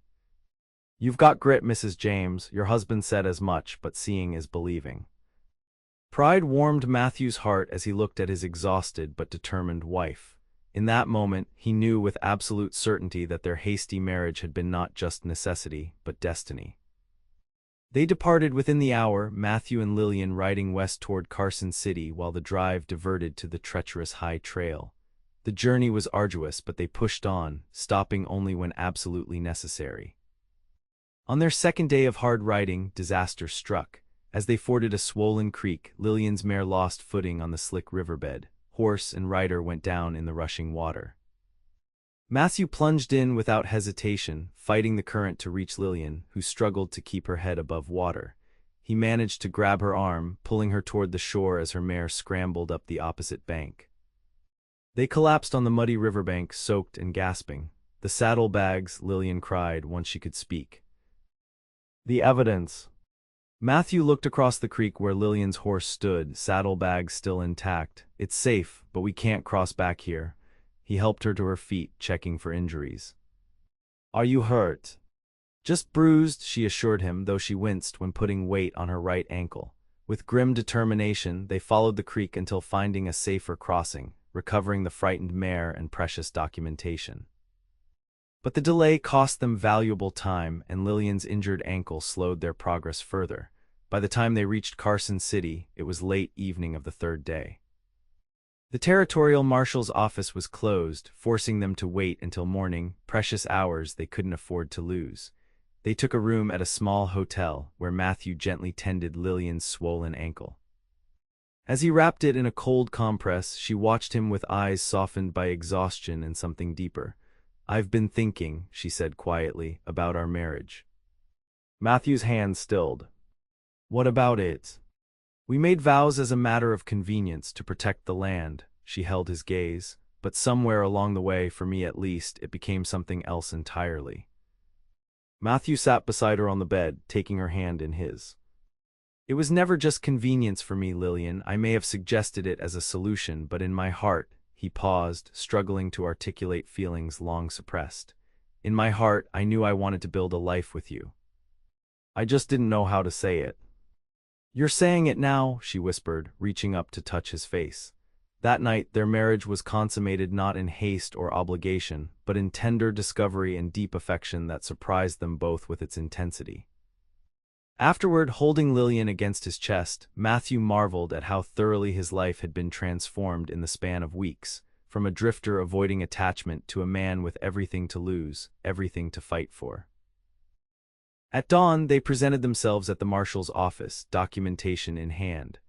You've got grit, Mrs. James. Your husband said as much, but seeing is believing. Pride warmed Matthew's heart as he looked at his exhausted but determined wife. In that moment, he knew with absolute certainty that their hasty marriage had been not just necessity, but destiny. They departed within the hour, Matthew and Lillian riding west toward Carson City while the drive diverted to the treacherous high trail. The journey was arduous, but they pushed on, stopping only when absolutely necessary. On their second day of hard riding, disaster struck. As they forded a swollen creek, Lillian's mare lost footing on the slick riverbed. Horse and rider went down in the rushing water. Matthew plunged in without hesitation, fighting the current to reach Lillian, who struggled to keep her head above water. He managed to grab her arm, pulling her toward the shore as her mare scrambled up the opposite bank. They collapsed on the muddy riverbank, soaked and gasping. The saddlebags, Lillian cried once she could speak. The evidence. Matthew looked across the creek where Lillian's horse stood, saddlebags still intact. It's safe, but we can't cross back here. He helped her to her feet, checking for injuries. Are you hurt? Just bruised, she assured him, though she winced when putting weight on her right ankle. With grim determination, they followed the creek until finding a safer crossing, recovering the frightened mare and precious documentation. But the delay cost them valuable time, and Lillian's injured ankle slowed their progress further. By the time they reached Carson City, it was late evening of the third day. The territorial marshal's office was closed, forcing them to wait until morning, precious hours they couldn't afford to lose. They took a room at a small hotel, where Matthew gently tended Lillian's swollen ankle. As he wrapped it in a cold compress, she watched him with eyes softened by exhaustion and something deeper. I've been thinking, she said quietly, about our marriage. Matthew's hand stilled. What about it? We made vows as a matter of convenience to protect the land. She held his gaze, but somewhere along the way, for me at least, it became something else entirely. Matthew sat beside her on the bed, taking her hand in his. It was never just convenience for me, Lillian. I may have suggested it as a solution, but in my heart, he paused, struggling to articulate feelings long suppressed. In my heart, I knew I wanted to build a life with you. I just didn't know how to say it. You're saying it now, she whispered, reaching up to touch his face. That night, their marriage was consummated not in haste or obligation, but in tender discovery and deep affection that surprised them both with its intensity. Afterward, holding Lillian against his chest, Matthew marveled at how thoroughly his life had been transformed in the span of weeks, from a drifter avoiding attachment to a man with everything to lose, everything to fight for. At dawn, they presented themselves at the marshal's office, documentation in hand.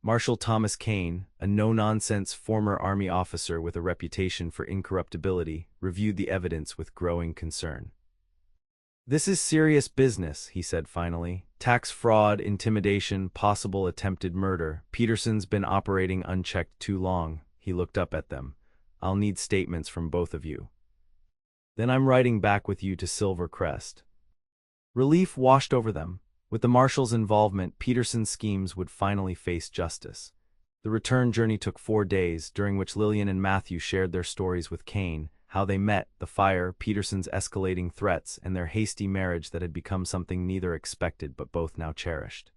Marshal Thomas Kane, a no-nonsense former Army officer with a reputation for incorruptibility, reviewed the evidence with growing concern. This is serious business, he said finally. Tax fraud, intimidation, possible attempted murder. Peterson's been operating unchecked too long. He looked up at them. I'll need statements from both of you. Then I'm riding back with you to Silver Crest. Relief washed over them. With the marshal's involvement, Peterson's schemes would finally face justice. The return journey took 4 days, during which Lillian and Matthew shared their stories with Kane, how they met, the fire, Peterson's escalating threats, and their hasty marriage that had become something neither expected but both now cherished.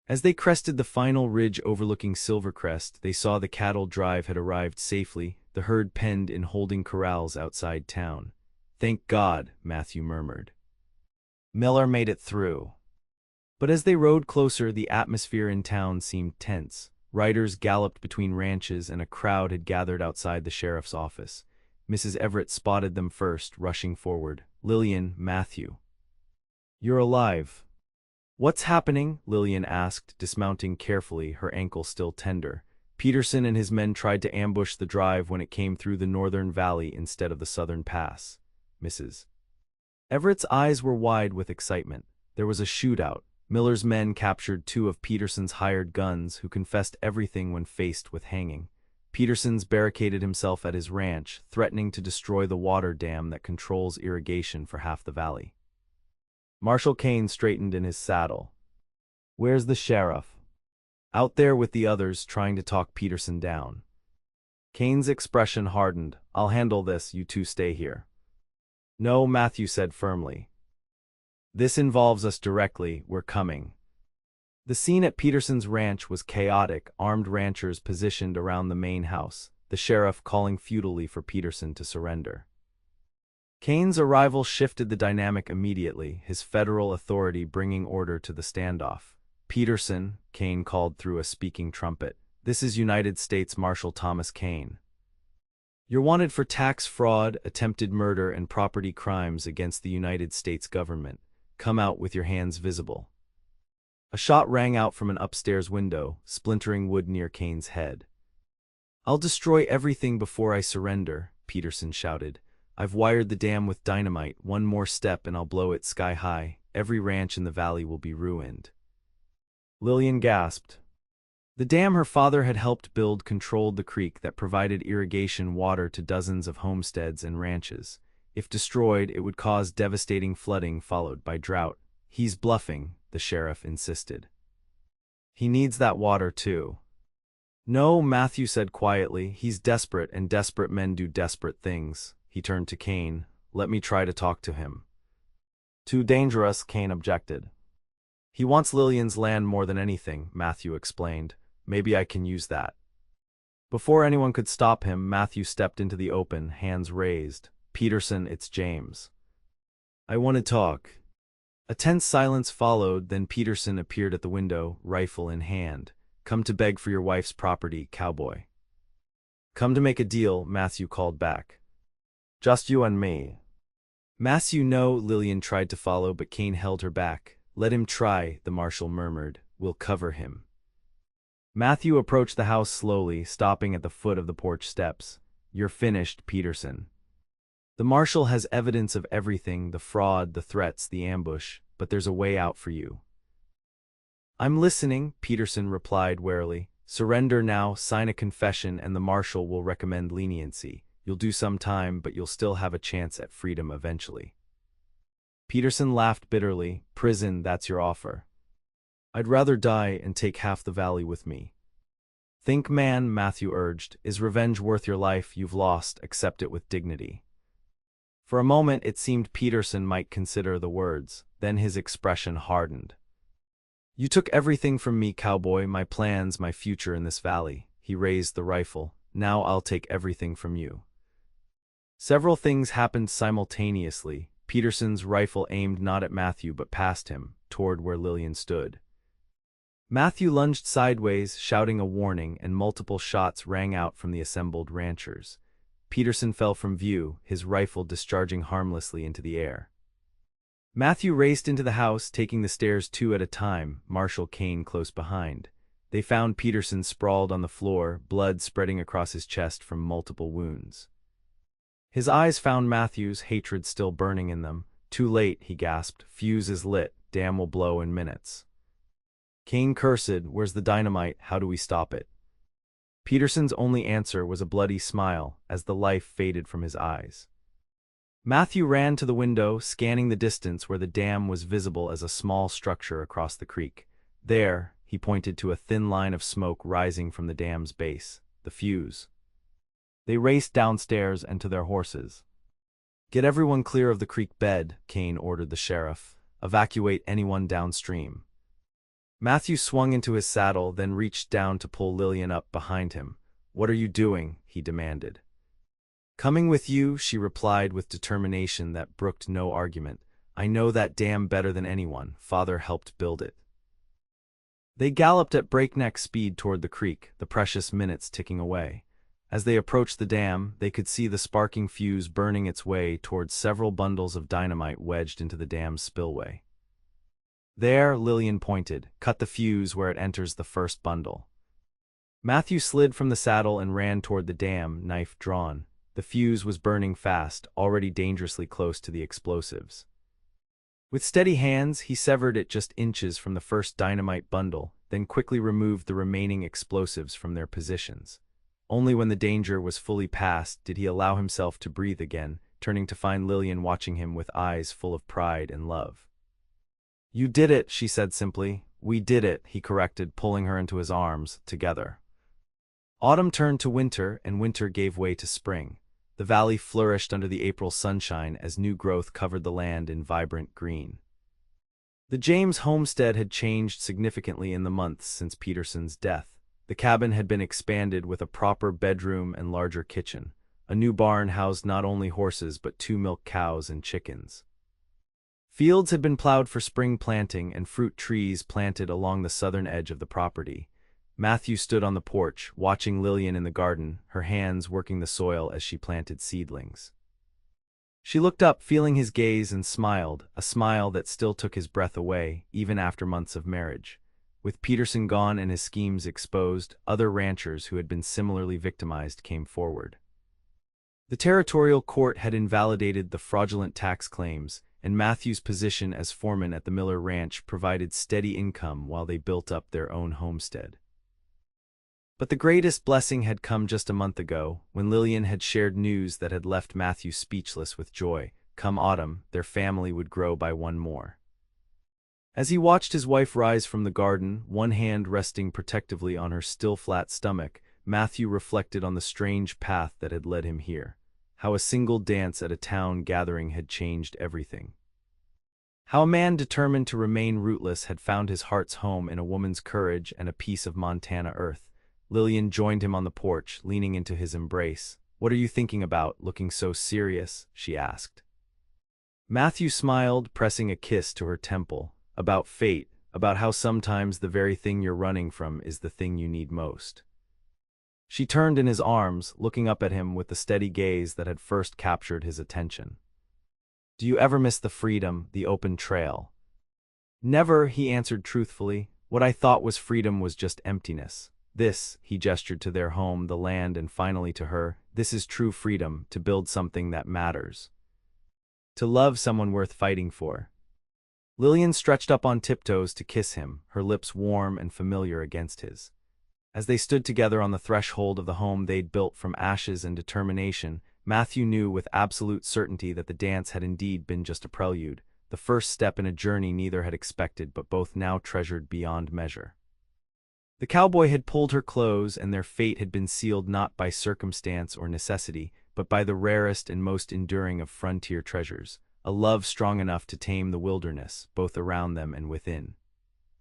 As they crested the final ridge overlooking Silvercrest, they saw the cattle drive had arrived safely, the herd penned in holding corrals outside town. Thank God, Matthew murmured. Miller made it through. But as they rode closer, the atmosphere in town seemed tense. Riders galloped between ranches and a crowd had gathered outside the sheriff's office. Mrs. Everett spotted them first, rushing forward. Lillian, Matthew. You're alive. What's happening? Lillian asked, dismounting carefully, her ankle still tender. Peterson and his men tried to ambush the drive when it came through the northern valley instead of the southern pass. Mrs. Everett's eyes were wide with excitement. There was a shootout. Miller's men captured 2 of Peterson's hired guns, who confessed everything when faced with hanging. Peterson's barricaded himself at his ranch, threatening to destroy the water dam that controls irrigation for half the valley. Marshal Kane straightened in his saddle. Where's the sheriff? Out there with the others, trying to talk Peterson down. Kane's expression hardened. I'll handle this, you 2 stay here. No, Matthew said firmly. This involves us directly, we're coming. The scene at Peterson's ranch was chaotic, armed ranchers positioned around the main house, the sheriff calling futilely for Peterson to surrender. Kane's arrival shifted the dynamic immediately, his federal authority bringing order to the standoff. Peterson, Kane called through a speaking trumpet. This is United States Marshal Thomas Kane. You're wanted for tax fraud, attempted murder, and property crimes against the United States government. Come out with your hands visible. A shot rang out from an upstairs window, splintering wood near Kane's head. I'll destroy everything before I surrender, Peterson shouted. I've wired the dam with dynamite. One more step and I'll blow it sky high. Every ranch in the valley will be ruined. Lillian gasped. The dam her father had helped build controlled the creek that provided irrigation water to dozens of homesteads and ranches. If destroyed, it would cause devastating flooding followed by drought. He's bluffing, the sheriff insisted. He needs that water too. No, Matthew said quietly. He's desperate, and desperate men do desperate things. He turned to Kane. Let me try to talk to him. Too dangerous, Kane objected. He wants Lillian's land more than anything, Matthew explained. Maybe I can use that. Before anyone could stop him, Matthew stepped into the open, hands raised. Peterson, it's James. I want to talk. A tense silence followed, then Peterson appeared at the window, rifle in hand. Come to beg for your wife's property, Cowboy. Come to make a deal, Matthew called back. Just you and me. Matthew, no, Lillian tried to follow, but Kane held her back. Let him try, the marshal murmured. We'll cover him. Matthew approached the house slowly, stopping at the foot of the porch steps. You're finished, Peterson. The marshal has evidence of everything, the fraud, the threats, the ambush, but there's a way out for you. I'm listening, Peterson replied warily. Surrender now, sign a confession, and the marshal will recommend leniency. You'll do some time, but you'll still have a chance at freedom eventually. Peterson laughed bitterly. Prison, that's your offer. I'd rather die and take half the valley with me. Think, man, Matthew urged. Is revenge worth your life? You've lost. Accept it with dignity. For a moment it seemed Peterson might consider the words, then his expression hardened. You took everything from me, Cowboy, my plans, my future in this valley. He raised the rifle. Now I'll take everything from you. Several things happened simultaneously. Peterson's rifle aimed not at Matthew but past him, toward where Lillian stood. Matthew lunged sideways, shouting a warning, and multiple shots rang out from the assembled ranchers. Peterson fell from view, his rifle discharging harmlessly into the air. Matthew raced into the house, taking the stairs 2 at a time, Marshal Kane close behind. They found Peterson sprawled on the floor, blood spreading across his chest from multiple wounds. His eyes found Matthew's, hatred still burning in them. Too late, he gasped. Fuse is lit. Dam will blow in minutes. Kane cursed. Where's the dynamite? How do we stop it? Peterson's only answer was a bloody smile as the life faded from his eyes. Matthew ran to the window, scanning the distance where the dam was visible as a small structure across the creek. There, he pointed to a thin line of smoke rising from the dam's base, the fuse. They raced downstairs and to their horses. Get everyone clear of the creek bed, Kane ordered the sheriff. Evacuate anyone downstream. Matthew swung into his saddle, then reached down to pull Lillian up behind him. What are you doing? He demanded. Coming with you, she replied with determination that brooked no argument. I know that dam better than anyone. Father helped build it. They galloped at breakneck speed toward the creek, the precious minutes ticking away. As they approached the dam, they could see the sparking fuse burning its way towards several bundles of dynamite wedged into the dam's spillway. There, Lillian pointed, cut the fuse where it enters the first bundle. Matthew slid from the saddle and ran toward the dam, knife drawn. The fuse was burning fast, already dangerously close to the explosives. With steady hands, he severed it just inches from the first dynamite bundle, then quickly removed the remaining explosives from their positions. Only when the danger was fully past did he allow himself to breathe again, turning to find Lillian watching him with eyes full of pride and love. "You did it," she said simply. "We did it," he corrected, pulling her into his arms, together. Autumn turned to winter, and winter gave way to spring. The valley flourished under the April sunshine as new growth covered the land in vibrant green. The James homestead had changed significantly in the months since Peterson's death. The cabin had been expanded with a proper bedroom and larger kitchen. A new barn housed not only horses but 2 milk cows and chickens. Fields had been plowed for spring planting and fruit trees planted along the southern edge of the property. Matthew stood on the porch, watching Lillian in the garden, her hands working the soil as she planted seedlings. She looked up, feeling his gaze, and smiled, a smile that still took his breath away, even after months of marriage. With Peterson gone and his schemes exposed, other ranchers who had been similarly victimized came forward. The territorial court had invalidated the fraudulent tax claims, and Matthew's position as foreman at the Miller Ranch provided steady income while they built up their own homestead. But the greatest blessing had come just a month ago, when Lillian had shared news that had left Matthew speechless with joy. Come autumn, their family would grow by one more. As he watched his wife rise from the garden, one hand resting protectively on her still flat stomach, Matthew reflected on the strange path that had led him here. How a single dance at a town gathering had changed everything. How a man determined to remain rootless had found his heart's home in a woman's courage and a piece of Montana earth. Lillian joined him on the porch, leaning into his embrace. "What are you thinking about, looking so serious?" she asked. Matthew smiled, pressing a kiss to her temple. "About fate, about how sometimes the very thing you're running from is the thing you need most." She turned in his arms, looking up at him with the steady gaze that had first captured his attention. "Do you ever miss the freedom, the open trail?" "Never," he answered truthfully. "What I thought was freedom was just emptiness. This," he gestured to their home, the land, and finally to her, "this is true freedom, to build something that matters. To love someone worth fighting for." Lillian stretched up on tiptoes to kiss him, her lips warm and familiar against his. As they stood together on the threshold of the home they'd built from ashes and determination, Matthew knew with absolute certainty that the dance had indeed been just a prelude, the first step in a journey neither had expected but both now treasured beyond measure. The cowboy had pulled her clothes, and their fate had been sealed not by circumstance or necessity, but by the rarest and most enduring of frontier treasures, a love strong enough to tame the wilderness, both around them and within.